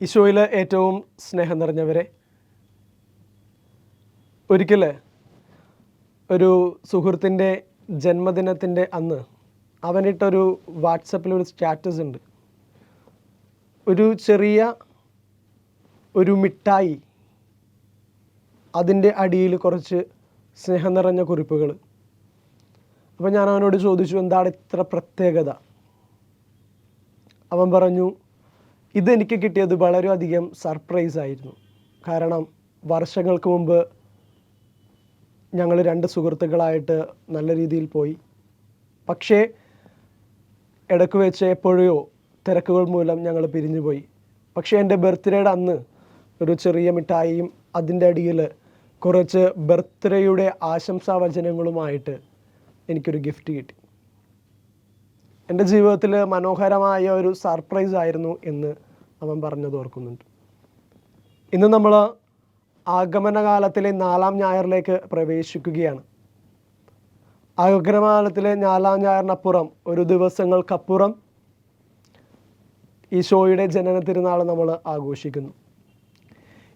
ഈശോയിൽ ഏറ്റവും സ്നേഹം നിറഞ്ഞവരെ, ഒരിക്കൽ ഒരു സുഹൃത്തിൻ്റെ ജന്മദിനത്തിൻ്റെ അന്ന് അവനിട്ടൊരു വാട്സപ്പിലൊരു സ്റ്റാറ്റസ് ഉണ്ട്. ഒരു ചെറിയ ഒരു മിഠായി, അതിൻ്റെ അടിയിൽ കുറച്ച് സ്നേഹം നിറഞ്ഞ കുറിപ്പുകൾ. അപ്പോൾ ഞാൻ അവനോട് ചോദിച്ചു, എന്താണ് ഇത്ര പ്രത്യേകത? അവൻ പറഞ്ഞു, ഇതെനിക്ക് കിട്ടിയത് വളരെയധികം സർപ്രൈസായിരുന്നു. കാരണം വർഷങ്ങൾക്ക് മുമ്പ് ഞങ്ങൾ 2 സുഹൃത്തുക്കളായിട്ട് നല്ല രീതിയിൽ പോയി. പക്ഷേ ഇടയ്ക്ക് വെച്ച് എപ്പോഴോ തിരക്കുകൾ മൂലം ഞങ്ങൾ പിരിഞ്ഞുപോയി. പക്ഷേ എൻ്റെ ബർത്ത്ഡേയുടെ അന്ന് ഒരു ചെറിയ മിഠായിയും അതിൻ്റെ അടിയിൽ കുറച്ച് ബർത്ത്ഡേയുടെ ആശംസാ വചനങ്ങളുമായിട്ട് എനിക്കൊരു ഗിഫ്റ്റ് കിട്ടി. എൻ്റെ ജീവിതത്തിൽ മനോഹരമായ ഒരു സർപ്രൈസ് ആയിരുന്നു എന്ന് അവൻ പറഞ്ഞത് ഓർക്കുന്നുണ്ട്. ഇന്ന് നമ്മൾ ആഗമനകാലത്തിലെ 4-ാം ഞായറിലേക്ക് പ്രവേശിക്കുകയാണ്. ആഗമനകാലത്തിലെ 4-ാം ഞായറിനപ്പുറം ഒരു ദിവസങ്ങൾക്കപ്പുറം ഈശോയുടെ ജനന തിരുനാൾ നമ്മൾ ആഘോഷിക്കുന്നു.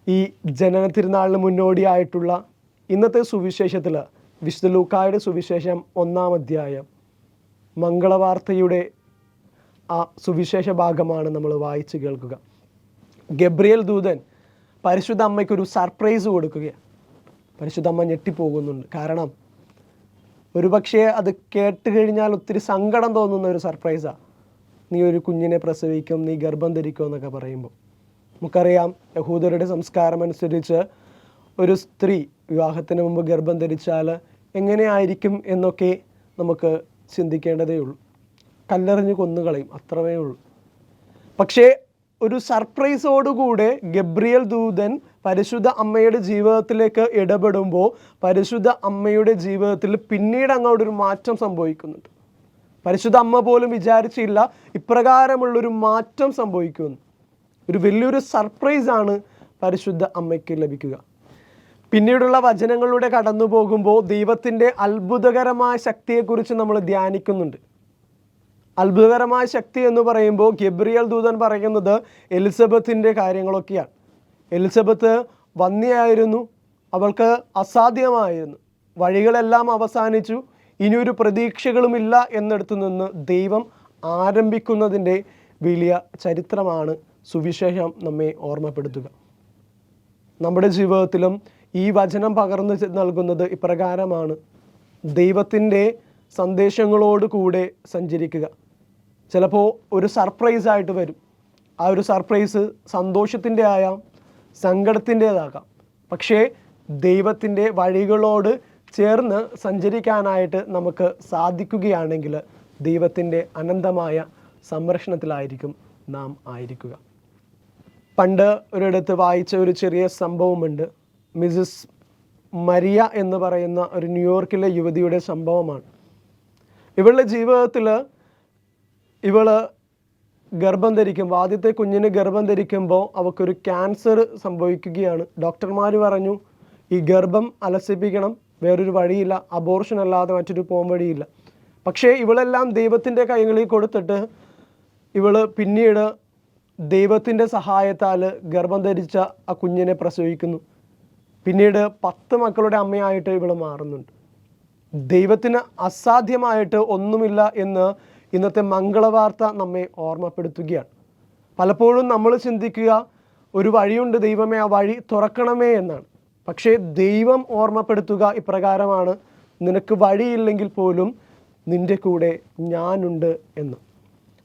ഈ ജനന തിരുനാളിന് മുന്നോടിയായിട്ടുള്ള ഇന്നത്തെ സുവിശേഷത്തിൽ വിശുദ്ധ ലൂക്കായുടെ സുവിശേഷം 1-ാം അധ്യായം മംഗളവാർത്തയുടെ ആ സുവിശേഷ ഭാഗമാണ് നമ്മൾ വായിച്ച് കേൾക്കുക. ഗബ്രിയേൽ ദൂതൻ പരിശുദ്ധ അമ്മയ്ക്കൊരു സർപ്രൈസ് കൊടുക്കുകയാണ്. പരിശുദ്ധ അമ്മ ഞെട്ടിപ്പോകുന്നുണ്ട്. കാരണം ഒരുപക്ഷെ അത് കേട്ട് കഴിഞ്ഞാൽ ഒത്തിരി സങ്കടം തോന്നുന്ന ഒരു സർപ്രൈസാണ്. നീ ഒരു കുഞ്ഞിനെ പ്രസവിക്കും, നീ ഗർഭം ധരിക്കും എന്നൊക്കെ പറയുമ്പോൾ നമുക്കറിയാം, യഹൂദരുടെ സംസ്കാരം അനുസരിച്ച് ഒരു സ്ത്രീ വിവാഹത്തിന് മുമ്പ് ഗർഭം ധരിച്ചാൽ എങ്ങനെയായിരിക്കും എന്നൊക്കെ നമുക്ക് ചിന്തിക്കേണ്ടതേ ഉള്ളൂ. കല്ലെറിഞ്ഞ് കൊന്നുകളയും, അത്രമേ ഉള്ളൂ. പക്ഷേ ഒരു സർപ്രൈസോടുകൂടെ ഗബ്രിയേൽ ദൂതൻ പരിശുദ്ധ അമ്മയുടെ ജീവിതത്തിലേക്ക് ഇടപെടുമ്പോൾ പരിശുദ്ധ അമ്മയുടെ ജീവിതത്തിൽ പിന്നീട് അങ്ങോട്ടൊരു മാറ്റം സംഭവിക്കുന്നുണ്ട്. പരിശുദ്ധ അമ്മ പോലും വിചാരിച്ചില്ല ഇപ്രകാരമുള്ളൊരു മാറ്റം സംഭവിക്കുമെന്ന്. ഒരു വലിയൊരു സർപ്രൈസാണ് പരിശുദ്ധ അമ്മയ്ക്ക് ലഭിക്കുക. പിന്നീടുള്ള വചനങ്ങളിലൂടെ കടന്നു പോകുമ്പോൾ ദൈവത്തിൻ്റെ അത്ഭുതകരമായ ശക്തിയെക്കുറിച്ച് നമ്മൾ ധ്യാനിക്കുന്നുണ്ട്. അത്ഭുതകരമായ ശക്തി എന്ന് പറയുമ്പോൾ ഗബ്രിയേൽ ദൂതൻ പറയുന്നത് എലിസബത്തിൻ്റെ കാര്യങ്ങളൊക്കെയാണ്. എലിസബത്ത് വന്ധ്യയായിരുന്നു, അവൾക്ക് അസാധ്യമായിരുന്നു, വഴികളെല്ലാം അവസാനിച്ചു, ഇനിയൊരു പ്രതീക്ഷകളുമില്ല എന്നിടത്തു നിന്ന് ദൈവം ആരംഭിക്കുന്നതിൻ്റെ വലിയ ചരിത്രമാണ് സുവിശേഷം നമ്മെ ഓർമ്മപ്പെടുത്തുക. നമ്മുടെ ജീവിതത്തിലും ഈ വചനം പകർന്നു നൽകുന്നത് ഇപ്രകാരമാണ്: ദൈവത്തിൻ്റെ സന്ദേശങ്ങളോട് കൂടെ സഞ്ചരിക്കുക. ചിലപ്പോൾ ഒരു സർപ്രൈസായിട്ട് വരും. ആ ഒരു സർപ്രൈസ് സന്തോഷത്തിൻ്റെ ആയാം, സങ്കടത്തിൻ്റേതാകാം. പക്ഷേ ദൈവത്തിൻ്റെ വഴികളോട് ചേർന്ന് സഞ്ചരിക്കാനായിട്ട് നമുക്ക് സാധിക്കുകയാണെങ്കിൽ ദൈവത്തിൻ്റെ അനന്തമായ സംരക്ഷണത്തിലായിരിക്കും നാം ആയിരിക്കുക. പണ്ട് ഒരിടത്ത് വായിച്ച ഒരു ചെറിയ സംഭവമുണ്ട്. മിസസ് മരിയ എന്ന് പറയുന്ന ഒരു ന്യൂയോർക്കിലെ യുവതിയുടെ സംഭവമാണ്. ഇവളുടെ ജീവിതത്തിൽ ഇവൾ ഗർഭം ധരിക്കുമ്പോൾ, ആദ്യത്തെ കുഞ്ഞിന് ഗർഭം ധരിക്കുമ്പോൾ അവൾക്കൊരു ക്യാൻസർ സംഭവിക്കുകയാണ്. ഡോക്ടർമാർ പറഞ്ഞു, ഈ ഗർഭം അലസിപ്പിക്കണം, വേറൊരു വഴിയില്ല, അബോർഷൻ അല്ലാതെ മറ്റൊരു പോം വഴിയില്ല. പക്ഷേ ഇവളെല്ലാം ദൈവത്തിൻ്റെ കൈകളിൽ കൊടുത്തിട്ട് ഇവൾ പിന്നീട് ദൈവത്തിൻ്റെ സഹായത്താൽ ഗർഭം ധരിച്ച ആ കുഞ്ഞിനെ പ്രസവിക്കുന്നു. പിന്നീട് 10 മക്കളുടെ അമ്മയായിട്ട് ഇവൾ മാറുന്നുണ്ട്. ദൈവത്തിന് അസാധ്യമായിട്ട് ഒന്നുമില്ല എന്ന് ഇന്നത്തെ മംഗളവാർത്ത നമ്മെ ഓർമ്മപ്പെടുത്തുകയാണ്. പലപ്പോഴും നമ്മൾ ചിന്തിക്കുക, ഒരു വഴിയുണ്ട് ദൈവമേ, ആ വഴി തുറക്കണമേ എന്നാണ്. പക്ഷേ ദൈവം ഓർമ്മപ്പെടുത്തുക ഇപ്രകാരമാണ്: നിനക്ക് വഴിയില്ലെങ്കിൽ പോലും നിൻ്റെ കൂടെ ഞാനുണ്ട് എന്ന്.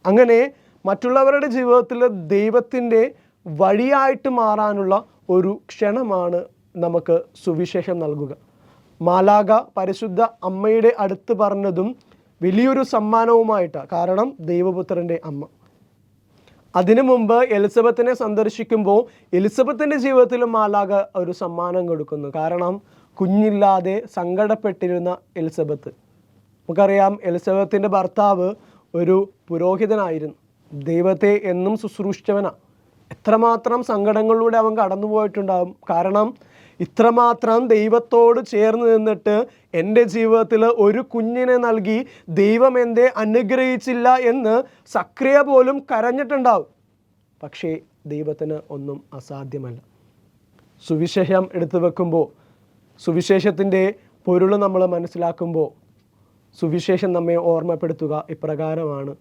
അങ്ങനെ മറ്റുള്ളവരുടെ ജീവിതത്തിൽ ദൈവത്തിൻ്റെ വഴിയായിട്ട് മാറാനുള്ള ഒരു ക്ഷണമാണ് നമുക്ക് സുവിശേഷം നൽകുക. മാലാഖ പരിശുദ്ധ അമ്മയുടെ അടുത്ത് പറഞ്ഞതും വലിയൊരു സമ്മാനവുമായിട്ടാണ്. കാരണം ദൈവപുത്രൻ്റെ അമ്മ. അതിനു മുമ്പ് എലിസബത്തിനെ സന്ദർശിക്കുമ്പോൾ എലിസബത്തിൻ്റെ ജീവിതത്തിലും മാലാഖ ഒരു സമ്മാനം കൊടുക്കുന്നു. കാരണം കുഞ്ഞില്ലാതെ സങ്കടപ്പെട്ടിരുന്ന എലിസബത്ത്. നമുക്കറിയാം, എലിസബത്തിൻ്റെ ഭർത്താവ് ഒരു പുരോഹിതനായിരുന്നു, ദൈവത്തെ എന്നും ശുശ്രൂഷിച്ചവനാണ്. എത്രമാത്രം സങ്കടങ്ങളിലൂടെ അവൻ കടന്നു പോയിട്ടുണ്ടാകും. കാരണം ഇത്രമാത്രം ദൈവത്തോട് ചേർന്ന് നിന്നിട്ട് എൻ്റെ ജീവിതത്തിൽ ഒരു കുഞ്ഞിനെ നൽകി ദൈവം എന്നെ അനുഗ്രഹിച്ചില്ല എന്ന് സക്രിയ പോലും കരഞ്ഞിട്ടുണ്ടാവും. പക്ഷേ ദൈവത്തിന് ഒന്നും അസാധ്യമല്ല. സുവിശേഷം എടുത്തു വെക്കുമ്പോൾ, സുവിശേഷത്തിൻ്റെ പൊരുൾ നമ്മൾ മനസ്സിലാക്കുമ്പോൾ, സുവിശേഷം നമ്മെ ഓർമ്മപ്പെടുത്തുക ഇപ്രകാരമാണ്: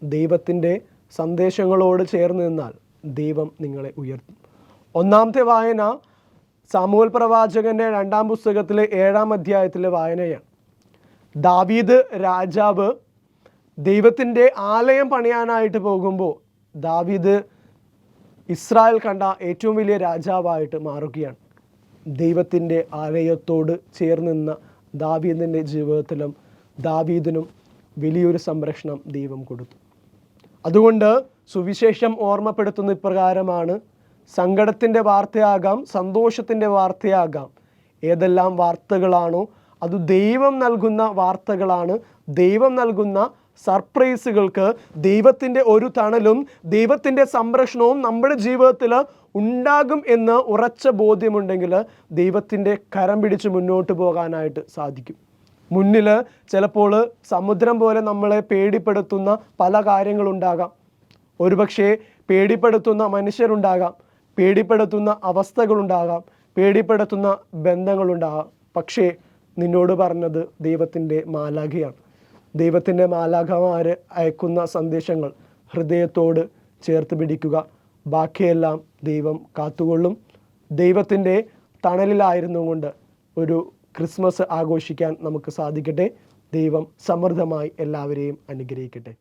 ദൈവത്തിൻ്റെ സന്ദേശങ്ങളോട് ചേർന്ന് നിന്നാൽ ദൈവം നിങ്ങളെ ഉയർത്തും. ഒന്നാമത്തെ വായന സാമുവേൽ പ്രവാചകൻ്റെ 2-ാം പുസ്തകത്തിലെ 7-ാം അധ്യായത്തിലെ വായനയാണ്. ദാവീദ് രാജാവ് ദൈവത്തിൻ്റെ ആലയം പണിയാനായിട്ട് പോകുമ്പോൾ ദാവീദ് ഇസ്രായേൽ കണ്ട ഏറ്റവും വലിയ രാജാവായിട്ട് മാറുകയാണ്. ദൈവത്തിൻ്റെ ആലയത്തോട് ചേർന്ന് നിന്ന ദാവീദിൻ്റെ ജീവിതത്തിലും ദാവീദിനും വലിയൊരു സംരക്ഷണം ദൈവം കൊടുത്തു. അതുകൊണ്ട് സുവിശേഷം ഓർമ്മപ്പെടുത്തുന്ന ഇപ്രകാരമാണ്: സങ്കടത്തിൻ്റെ വാർത്തയാകാം, സന്തോഷത്തിൻ്റെ വാർത്തയാകാം, ഏതെല്ലാം വാർത്തകളാണോ അത് ദൈവം നൽകുന്ന വാർത്തകളാണ്. ദൈവം നൽകുന്ന സർപ്രൈസുകൾക്ക് ദൈവത്തിൻ്റെ ഒരു തണലും ദൈവത്തിൻ്റെ സംരക്ഷണവും നമ്മുടെ ജീവിതത്തിൽ ഉണ്ടാകും എന്ന് ഉറച്ച ബോധ്യമുണ്ടെങ്കിൽ ദൈവത്തിൻ്റെ കരം പിടിച്ച് മുന്നോട്ട് പോകാനായിട്ട് സാധിക്കും. മുന്നിൽ ചിലപ്പോൾ സമുദ്രം പോലെ നമ്മളെ പേടിപ്പെടുത്തുന്ന പല കാര്യങ്ങളുണ്ടാകാം. ഒരുപക്ഷെ പേടിപ്പെടുത്തുന്ന മനുഷ്യരുണ്ടാകാം, പേടിപ്പെടുത്തുന്ന അവസ്ഥകളുണ്ടാകാം, പേടിപ്പെടുത്തുന്ന ബന്ധങ്ങളുണ്ടാകാം. പക്ഷേ നിന്നോട് പറഞ്ഞത് ദൈവത്തിൻ്റെ മാലാഖയാണ്. ദൈവത്തിൻ്റെ മാലാഖമാർ അയക്കുന്ന സന്ദേശങ്ങൾ ഹൃദയത്തോട് ചേർത്ത് പിടിക്കുക. ബാക്കിയെല്ലാം ദൈവം കാത്തുകൊള്ളും. ദൈവത്തിൻ്റെ തണലിലായിരുന്നു കൊണ്ട് ഒരു ക്രിസ്മസ് ആഘോഷിക്കാൻ നമുക്ക് സാധിക്കട്ടെ. ദൈവം സമൃദ്ധമായി എല്ലാവരെയും അനുഗ്രഹിക്കട്ടെ.